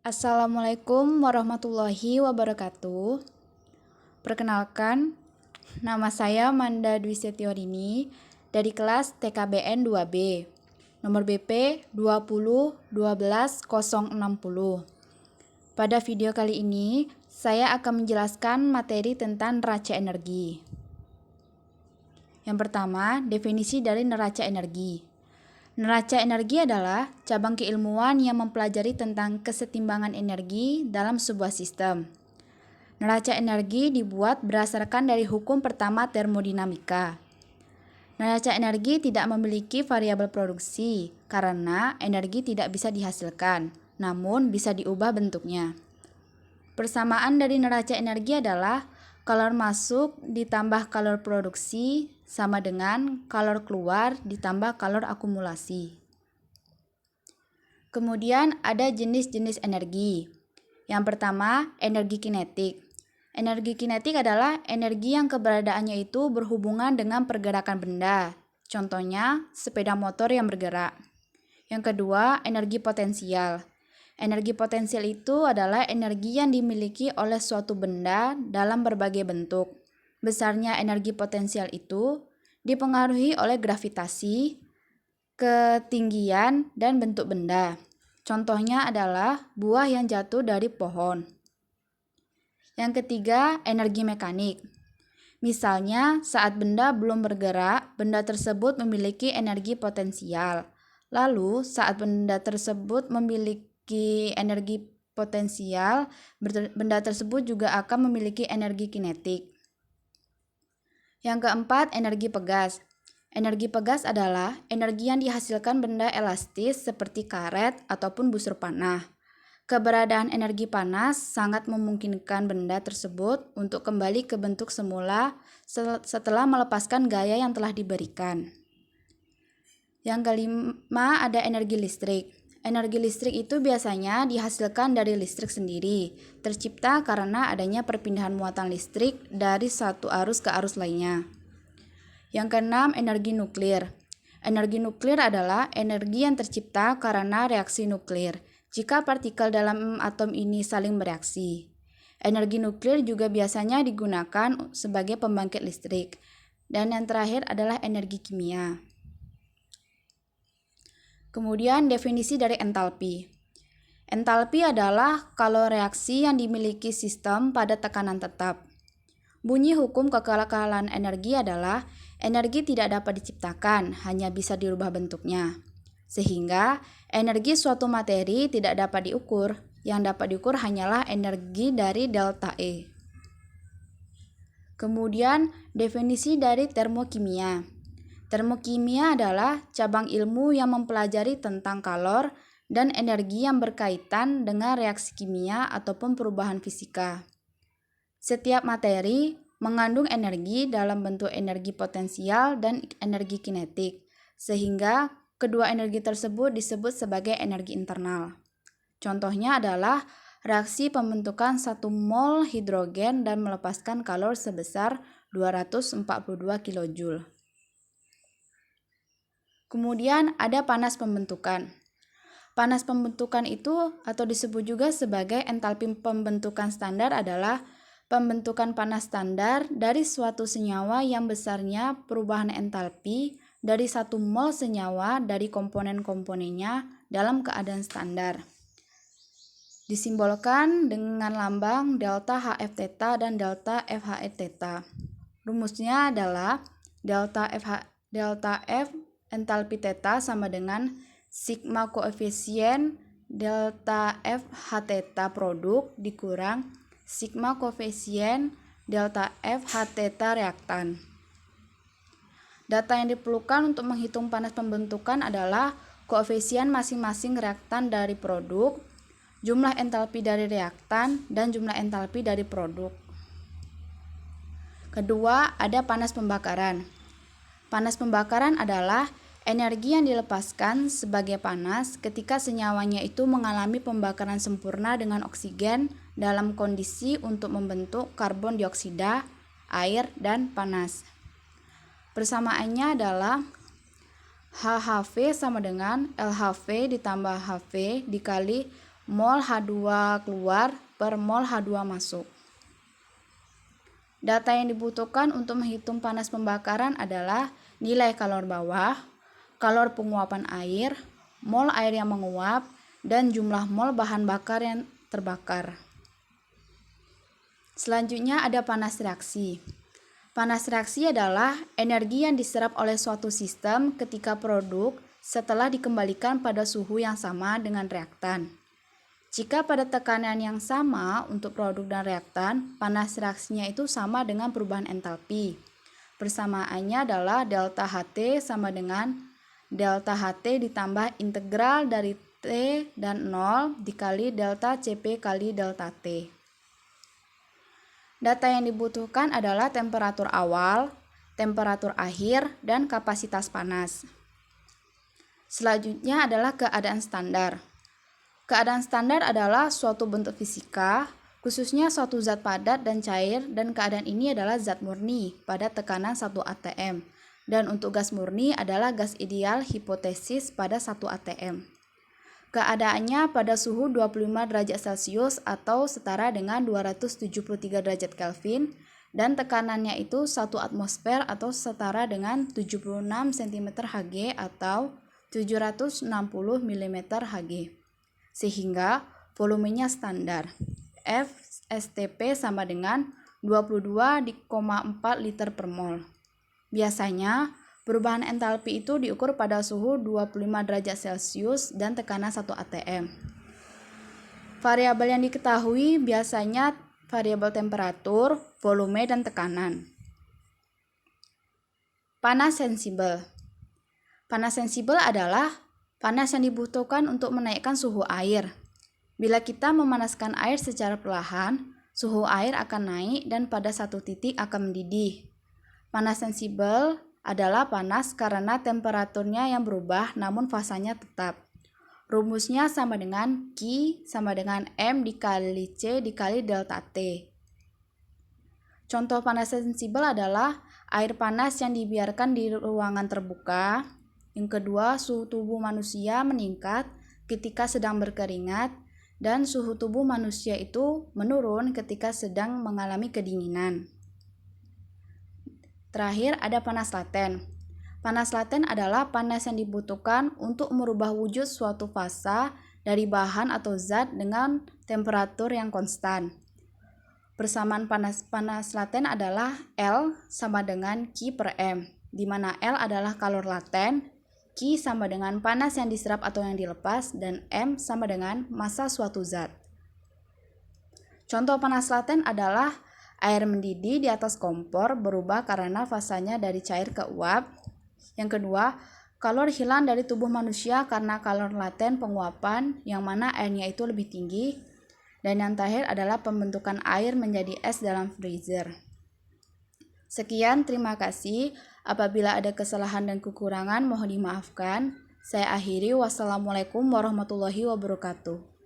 Assalamualaikum warahmatullahi wabarakatuh. Perkenalkan, nama saya Manda Dwi Setiorini dari kelas TKBN 2B, nomor BP 2012060. Pada video kali ini, saya akan menjelaskan materi tentang neraca energi. Yang pertama, definisi dari neraca energi. Neraca energi adalah cabang keilmuan yang mempelajari tentang kesetimbangan energi dalam sebuah sistem. Neraca energi dibuat berdasarkan dari hukum pertama termodinamika. Neraca energi tidak memiliki variabel produksi karena energi tidak bisa dihasilkan, namun bisa diubah bentuknya. Persamaan dari neraca energi adalah kalor masuk ditambah kalor produksi sama dengan kalor keluar ditambah kalor akumulasi. Kemudian ada jenis-jenis energi. Yang pertama, energi kinetik. Energi kinetik adalah energi yang keberadaannya itu berhubungan dengan pergerakan benda. Contohnya, sepeda motor yang bergerak. Yang kedua, energi potensial. Energi potensial itu adalah energi yang dimiliki oleh suatu benda dalam berbagai bentuk. Besarnya energi potensial itu dipengaruhi oleh gravitasi, ketinggian, dan bentuk benda. Contohnya adalah buah yang jatuh dari pohon. Yang ketiga, energi mekanik. Misalnya, saat benda belum bergerak, benda tersebut memiliki energi potensial. Lalu, saat benda tersebut memiliki energi potensial, benda tersebut juga akan memiliki energi kinetik. Yang keempat, energi pegas. Energi pegas adalah energi yang dihasilkan benda elastis seperti karet ataupun busur panah. Keberadaan energi panas sangat memungkinkan benda tersebut untuk kembali ke bentuk semula setelah melepaskan gaya yang telah diberikan. Yang kelima, ada energi listrik. Energi listrik itu biasanya dihasilkan dari listrik sendiri, tercipta karena adanya perpindahan muatan listrik dari satu arus ke arus lainnya. Yang keenam, energi nuklir. Energi nuklir adalah energi yang tercipta karena reaksi nuklir, jika partikel dalam atom ini saling bereaksi. Energi nuklir juga biasanya digunakan sebagai pembangkit listrik. Dan yang terakhir adalah energi kimia. Kemudian definisi dari entalpi. Entalpi adalah kalau reaksi yang dimiliki sistem pada tekanan tetap. Bunyi hukum kekekalan energi adalah energi tidak dapat diciptakan, hanya bisa dirubah bentuknya. Sehingga energi suatu materi tidak dapat diukur, yang dapat diukur hanyalah energi dari delta E. Kemudian definisi dari termokimia. Termokimia adalah cabang ilmu yang mempelajari tentang kalor dan energi yang berkaitan dengan reaksi kimia ataupun perubahan fisika. Setiap materi mengandung energi dalam bentuk energi potensial dan energi kinetik, sehingga kedua energi tersebut disebut sebagai energi internal. Contohnya adalah reaksi pembentukan 1 mol hidrogen dan melepaskan kalor sebesar 242 kJ. Kemudian ada panas pembentukan. Panas pembentukan itu atau disebut juga sebagai entalpi pembentukan standar adalah pembentukan panas standar dari suatu senyawa yang besarnya perubahan entalpi dari 1 mol senyawa dari komponen-komponennya dalam keadaan standar. Disimbolkan dengan lambang delta HF theta dan delta FHE theta. Rumusnya adalah delta F entalpi theta sama dengan sigma koefisien delta FH theta produk dikurang sigma koefisien delta FH theta reaktan. Data yang diperlukan untuk menghitung panas pembentukan adalah koefisien masing-masing reaktan dari produk, jumlah entalpi dari reaktan, dan jumlah entalpi dari produk. Kedua, ada panas pembakaran. Panas pembakaran adalah energi yang dilepaskan sebagai panas ketika senyawanya itu mengalami pembakaran sempurna dengan oksigen dalam kondisi untuk membentuk karbon dioksida, air, dan panas. Persamaannya adalah HHV sama dengan LHV ditambah HV dikali mol H2 keluar per mol H2 masuk. Data yang dibutuhkan untuk menghitung panas pembakaran adalah nilai kalor bawah, kalor penguapan air, mol air yang menguap, dan jumlah mol bahan bakar yang terbakar. Selanjutnya ada panas reaksi. Panas reaksi adalah energi yang diserap oleh suatu sistem ketika produk setelah dikembalikan pada suhu yang sama dengan reaktan. Jika pada tekanan yang sama untuk produk dan reaktan, panas reaksinya itu sama dengan perubahan entalpi. Persamaannya adalah delta HT sama dengan delta HT ditambah integral dari T dan 0 dikali delta CP kali delta T. Data yang dibutuhkan adalah temperatur awal, temperatur akhir, dan kapasitas panas. Selanjutnya adalah keadaan standar. Keadaan standar adalah suatu bentuk fisika, khususnya suatu zat padat dan cair, dan keadaan ini adalah zat murni pada tekanan 1 atm. Dan untuk gas murni adalah gas ideal hipotesis pada 1 atm. Keadaannya pada suhu 25 derajat Celcius atau setara dengan 273 derajat Kelvin, dan tekanannya itu 1 atmosfer atau setara dengan 76 cm Hg atau 760 mm Hg. Sehingga volumenya standar. F STP sama dengan 22,4 liter per mol. Biasanya, perubahan entalpi itu diukur pada suhu 25 derajat Celcius dan tekanan 1 atm. Variabel yang diketahui biasanya variabel temperatur, volume, dan tekanan. Panas sensibel. Panas sensibel adalah panas yang dibutuhkan untuk menaikkan suhu air. Bila kita memanaskan air secara perlahan, suhu air akan naik dan pada satu titik akan mendidih. Panas sensibel adalah panas karena temperaturnya yang berubah namun fasanya tetap. Rumusnya sama dengan Q sama dengan M dikali C dikali delta T. Contoh panas sensibel adalah air panas yang dibiarkan di ruangan terbuka. Yang kedua, suhu tubuh manusia meningkat ketika sedang berkeringat dan suhu tubuh manusia itu menurun ketika sedang mengalami kedinginan. Terakhir ada panas laten. Panas laten adalah panas yang dibutuhkan untuk merubah wujud suatu fasa dari bahan atau zat dengan temperatur yang konstan. Persamaan panas laten adalah L sama dengan Q per M, di mana L adalah kalor laten, Q sama dengan panas yang diserap atau yang dilepas, dan M sama dengan massa suatu zat. Contoh panas laten adalah air mendidih di atas kompor berubah karena fasanya dari cair ke uap. Yang kedua, kalor hilang dari tubuh manusia karena kalor laten penguapan yang mana airnya itu lebih tinggi. Dan yang terakhir adalah pembentukan air menjadi es dalam freezer. Sekian, terima kasih. Apabila ada kesalahan dan kekurangan mohon dimaafkan. Saya akhiri. Wassalamualaikum warahmatullahi wabarakatuh.